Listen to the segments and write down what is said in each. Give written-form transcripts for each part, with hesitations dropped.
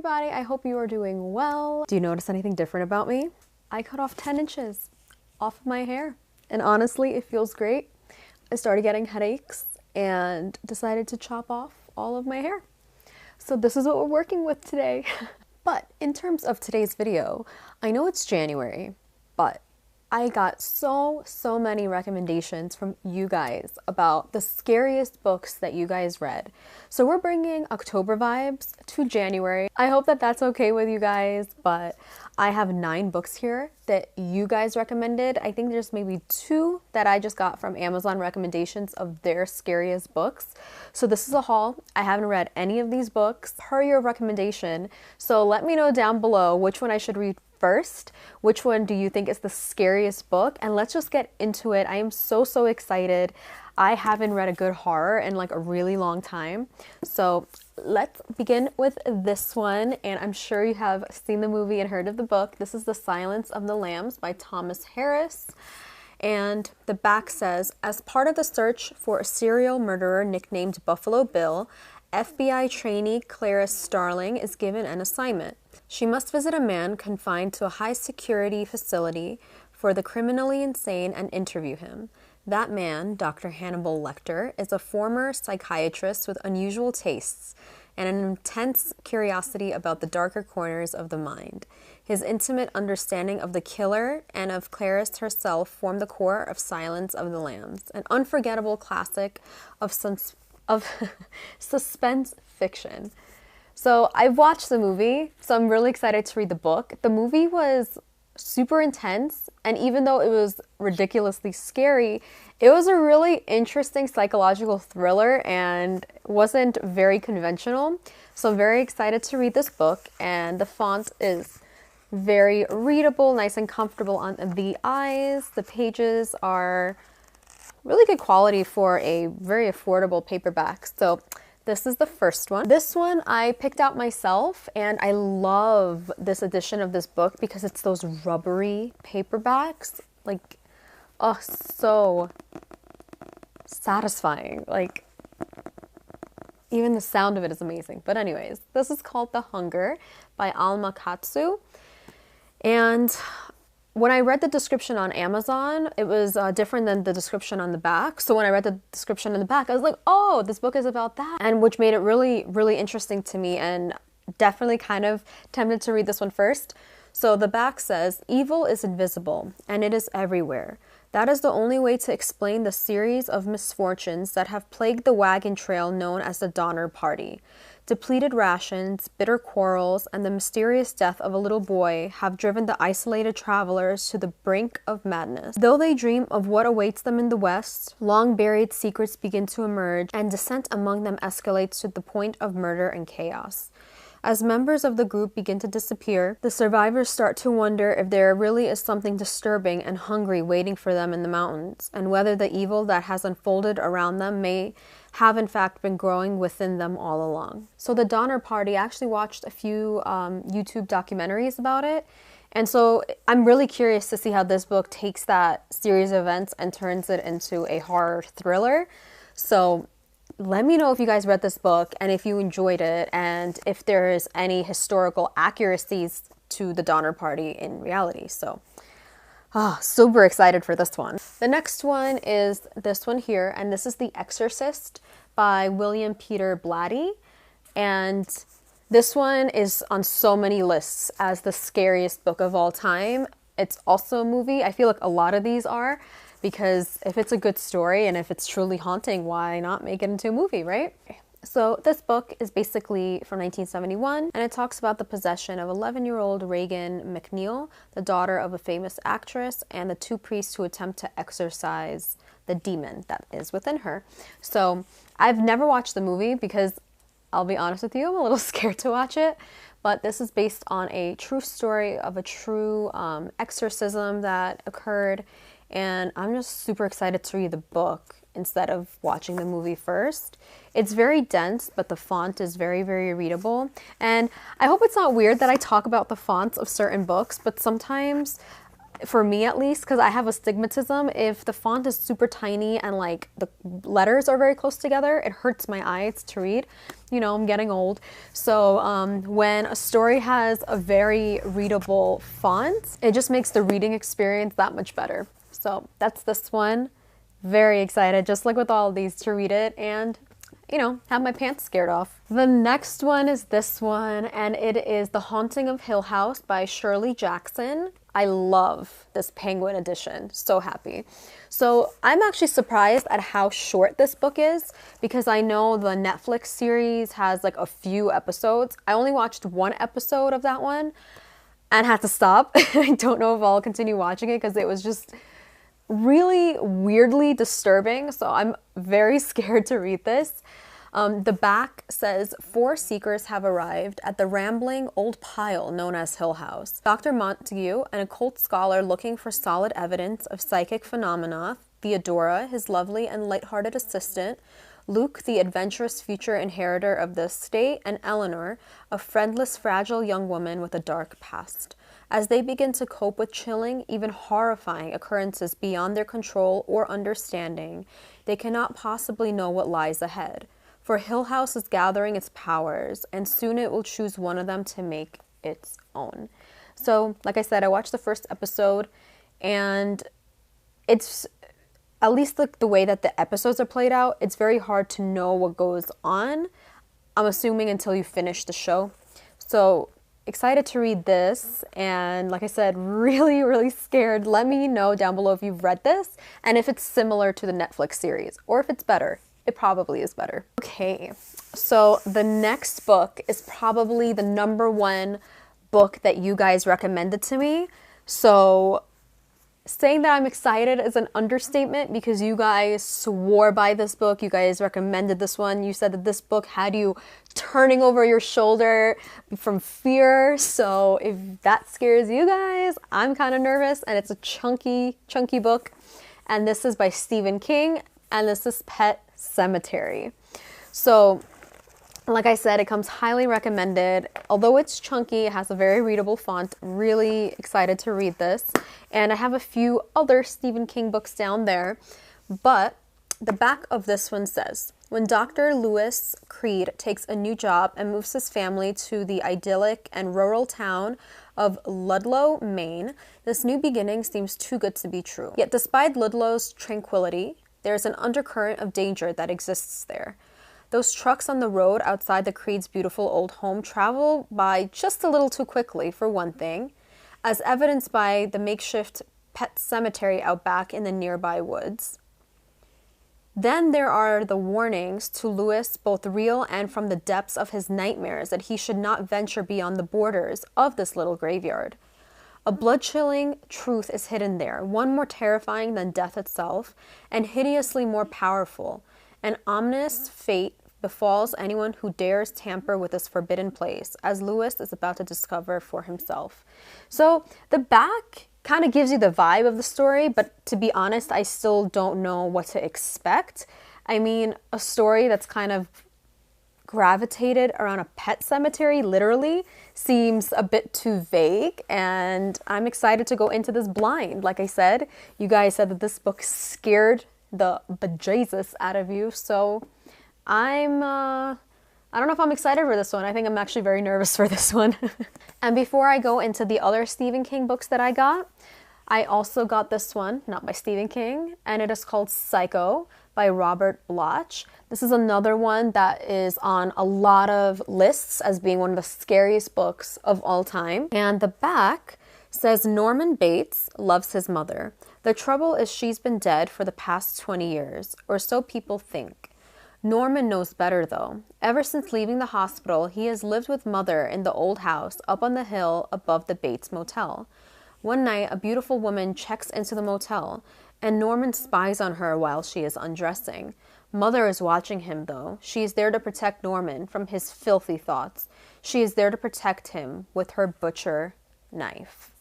everybody, I hope you are doing well. Do you notice anything different about me? I cut off 10 inches off of my hair, and honestly, it feels great. I started getting headaches and decided to chop off all of my hair. So this is what we're working with today. But in terms of today's video, I know it's January, but I got so many recommendations from you guys about the scariest books that you guys read. So we're bringing October vibes to January. I hope that that's okay with you guys, but I have 9 books here that you guys recommended. I think there's maybe 2 that I just got from Amazon recommendations of their scariest books. So this is a haul. I haven't read any of these books per your recommendation. So let me know down below which one I should read first. Which one do you think is the scariest book? And let's just get into it. I am so excited. I haven't read a good horror in like a really long time. So let's begin with this one. And I'm sure you have seen the movie and heard of the book. This is The Silence of the Lambs by Thomas Harris. And the back says, as part of the search for a serial murderer nicknamed Buffalo Bill, FBI trainee Clara Starling is given an assignment. She must visit a man confined to a high-security facility for the criminally insane and interview him. That man, Dr. Hannibal Lecter, is a former psychiatrist with unusual tastes and an intense curiosity about the darker corners of the mind. His intimate understanding of the killer and of Clarice herself form the core of Silence of the Lambs, an unforgettable classic of suspense fiction. So I've watched the movie, so I'm really excited to read the book. The movie was super intense, and even though it was ridiculously scary, it was a really interesting psychological thriller and wasn't very conventional. So I'm very excited to read this book, and the font is very readable, nice and comfortable on the eyes. The pages are really good quality for a very affordable paperback. So this is the first one. This one I picked out myself, and I love this edition of this book because it's those rubbery paperbacks. Like, oh, so satisfying. Like, even the sound of it is amazing. But anyways, this is called The Hunger by Alma Katsu. And when I read the description on Amazon, it was different than the description on the back. So when I read the description on the back, I was like, oh, this book is about that. And which made it really interesting to me, and definitely kind of tempted to read this one first. So the back says, evil is invisible and it is everywhere. That is the only way to explain the series of misfortunes that have plagued the wagon trail known as the Donner Party. Depleted rations, bitter quarrels, and the mysterious death of a little boy have driven the isolated travelers to the brink of madness. Though they dream of what awaits them in the West, long-buried secrets begin to emerge, and dissent among them escalates to the point of murder and chaos. As members of the group begin to disappear, the survivors start to wonder if there really is something disturbing and hungry waiting for them in the mountains, and whether the evil that has unfolded around them may have in fact been growing within them all along. So the Donner Party, I actually watched a few YouTube documentaries about it, and so I'm really curious to see how this book takes that series of events and turns it into a horror thriller. So let me know if you guys read this book and if you enjoyed it, and if there's any historical accuracies to the Donner Party in reality. So super excited for this one. The next one is this one here, and this is The Exorcist by William Peter Blatty. And this one is on so many lists as the scariest book of all time. It's also a movie. I feel like a lot of these are, because if it's a good story and if it's truly haunting, why not make it into a movie, right? So this book is basically from 1971, and it talks about the possession of 11-year-old Reagan McNeil, the daughter of a famous actress, and the 2 priests who attempt to exorcise the demon that is within her. So I've never watched the movie because, I'll be honest with you, I'm a little scared to watch it. But this is based on a true story of a true exorcism that occurred, and I'm just super excited to read the book instead of watching the movie first. It's very dense, but the font is very readable. And I hope it's not weird that I talk about the fonts of certain books, but sometimes, for me at least, because I have astigmatism, if the font is super tiny and like the letters are very close together, it hurts my eyes to read. you know, I'm getting old. So when a story has a very readable font, it just makes the reading experience that much better. So that's this one. Very excited, just like with all of these, to read it and, you know, have my pants scared off. The next one is this one, and it is The Haunting of Hill House by Shirley Jackson. I love this Penguin edition. So happy. So I'm actually surprised at how short this book is, because I know the Netflix series has like a few episodes. I only watched one episode of that one and had to stop. I don't know if I'll continue watching it because it was just really weirdly disturbing, so I'm very scared to read this. The back says, 4 seekers have arrived at the rambling old pile known as Hill House. Dr. Montague, an occult scholar looking for solid evidence of psychic phenomena, Theodora, his lovely and light-hearted assistant, Luke, the adventurous future inheritor of the estate, and Eleanor, a friendless, fragile young woman with a dark past. As they begin to cope with chilling, even horrifying occurrences beyond their control or understanding, they cannot possibly know what lies ahead. For Hill House is gathering its powers, and soon it will choose one of them to make its own. So, like I said, I watched the first episode, and it's, at least the way that the episodes are played out, it's very hard to know what goes on, I'm assuming, until you finish the show. So, excited to read this, and like I said, really, really scared. Let me know down below if you've read this and if it's similar to the Netflix series, or if it's better. It probably is better. Okay, so the next book is probably the #1 book that you guys recommended to me. So saying that I'm excited is an understatement, because you guys swore by this book. You guys recommended this one. You said that this book had you turning over your shoulder from fear. So if that scares you guys, I'm kind of nervous. And it's a chunky book. And this is by Stephen King. And this is Pet Sematary. So like I said, it comes highly recommended. Although it's chunky, it has a very readable font. Really excited to read this. And I have a few other Stephen King books down there. But the back of this one says, when Dr. Lewis Creed takes a new job and moves his family to the idyllic and rural town of Ludlow, Maine, this new beginning seems too good to be true. Yet despite Ludlow's tranquility, there's an undercurrent of danger that exists there. Those trucks on the road outside the Creed's beautiful old home travel by just a little too quickly, for one thing, as evidenced by the makeshift pet cemetery out back in the nearby woods. Then there are the warnings to Lewis, both real and from the depths of his nightmares, that he should not venture beyond the borders of this little graveyard. A blood-chilling truth is hidden there, one more terrifying than death itself, and hideously more powerful. An ominous fate befalls anyone who dares tamper with this forbidden place, as Lewis is about to discover for himself. So the back kind of gives you the vibe of the story, but to be honest, I still don't know what to expect. I mean, a story that's kind of gravitated around a pet cemetery, literally, seems a bit too vague, and I'm excited to go into this blind. Like I said, you guys said that this book scared the bejesus out of you, so I don't know if I'm excited for this one. I think I'm actually very nervous for this one. And before I go into the other Stephen King books that I got, I also got this one, not by Stephen King, and it is called Psycho by Robert Bloch. This is another one that is on a lot of lists as being one of the scariest books of all time. And the back says, Norman Bates loves his mother. The trouble is she's been dead for the past 20 years, or so people think. Norman knows better, though. Ever since leaving the hospital, he has lived with Mother in the old house up on the hill above the Bates Motel. One night, a beautiful woman checks into the motel, and Norman spies on her while she is undressing. Mother is watching him, though. She is there to protect Norman from his filthy thoughts. She is there to protect him with her butcher knife.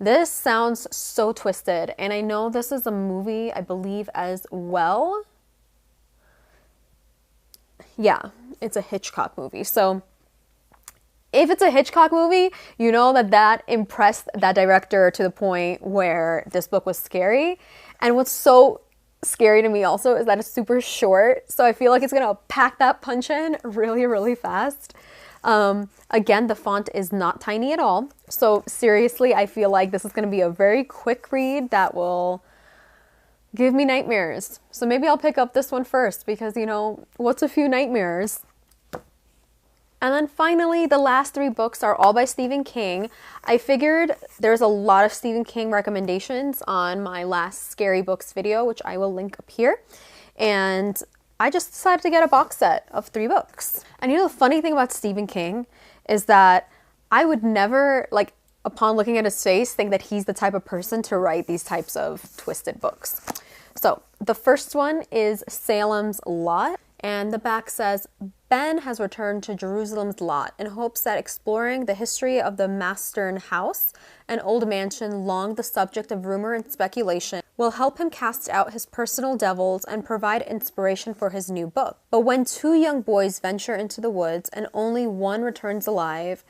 This sounds so twisted, and I know this is a movie, I believe, as well. Yeah, it's a Hitchcock movie. So if it's a Hitchcock movie, you know that impressed that director to the point where this book was scary. And what's so scary to me also is that it's super short. So I feel like it's going to pack that punch in really, really fast. Again, the font is not tiny at all. So seriously, I feel like this is going to be a very quick read that will give me nightmares. So maybe I'll pick up this one first because, you know, what's a few nightmares? And then finally, the last 3 books are all by Stephen King. I figured there's a lot of Stephen King recommendations on my last Scary Books video, which I will link up here. And I just decided to get a box set of 3 books. And you know, the funny thing about Stephen King is that I would never, like, upon looking at his face, think that he's the type of person to write these types of twisted books. So the first one is Salem's Lot. And the back says, Ben has returned to Jerusalem's Lot in hopes that exploring the history of the Mastern house, an old mansion long the subject of rumor and speculation, will help him cast out his personal devils and provide inspiration for his new book. But when 2 young boys venture into the woods and only one returns alive,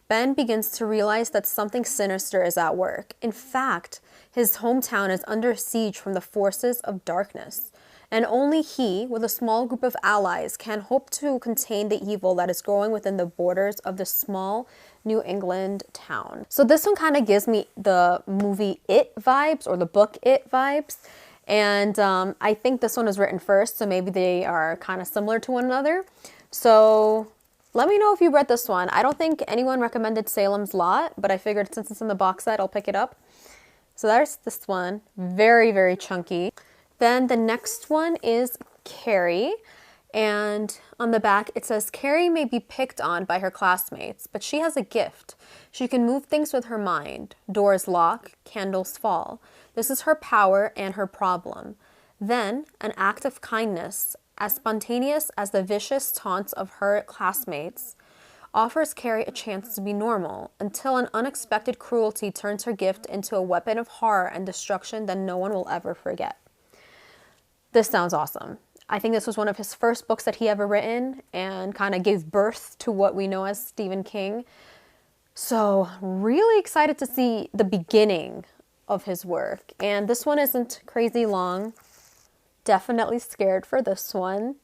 Ben begins to realize that something sinister is at work. In fact, his hometown is under siege from the forces of darkness. And only he, with a small group of allies, can hope to contain the evil that is growing within the borders of the small New England town. So this one kind of gives me the movie It vibes, or the book It vibes. And I think this one was written first, so maybe they are kind of similar to one another. So let me know if you read this one. I don't think anyone recommended Salem's Lot, but I figured since it's in the box set, I'll pick it up. So there's this one. Very, very chunky. Then the next one is Carrie, and on the back it says, Carrie may be picked on by her classmates, but she has a gift. She can move things with her mind. Doors lock, candles fall. This is her power and her problem. Then, an act of kindness, as spontaneous as the vicious taunts of her classmates, offers Carrie a chance to be normal, until an unexpected cruelty turns her gift into a weapon of horror and destruction that no one will ever forget. This sounds awesome. I think this was one of his first books that he ever written and kind of gave birth to what we know as Stephen King. So really excited to see the beginning of his work. And this one isn't crazy long. Definitely scared for this one.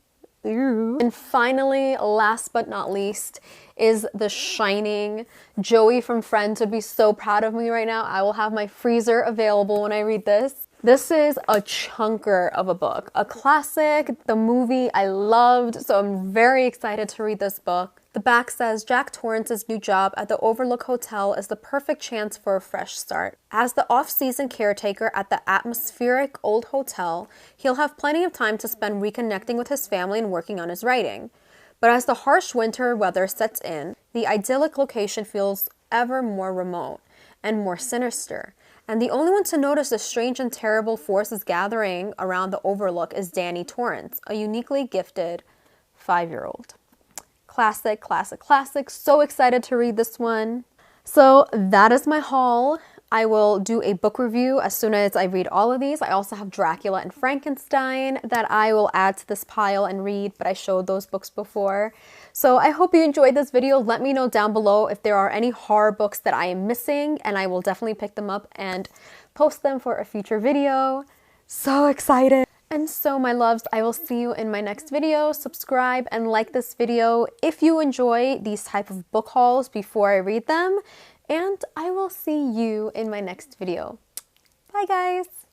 Ooh. And finally, last but not least, is The Shining. Joey from Friends would be so proud of me right now. I will have my freezer available when I read this. This is a chunker of a book, a classic, the movie I loved, so I'm very excited to read this book. The back says, Jack Torrance's new job at the Overlook Hotel is the perfect chance for a fresh start. As the off-season caretaker at the atmospheric old hotel, he'll have plenty of time to spend reconnecting with his family and working on his writing. But as the harsh winter weather sets in, the idyllic location feels ever more remote and more sinister. And the only one to notice the strange and terrible forces gathering around the Overlook is Danny Torrance, a uniquely gifted 5-year-old. Classic, classic, classic. So excited to read this one. So that is my haul. I will do a book review as soon as I read all of these. I also have Dracula and Frankenstein that I will add to this pile and read, but I showed those books before. So I hope you enjoyed this video. Let me know down below if there are any horror books that I am missing, and I will definitely pick them up and post them for a future video. So excited! And so, my loves, I will see you in my next video. Subscribe and like this video if you enjoy these type of book hauls before I read them. And I will see you in my next video. Bye, guys!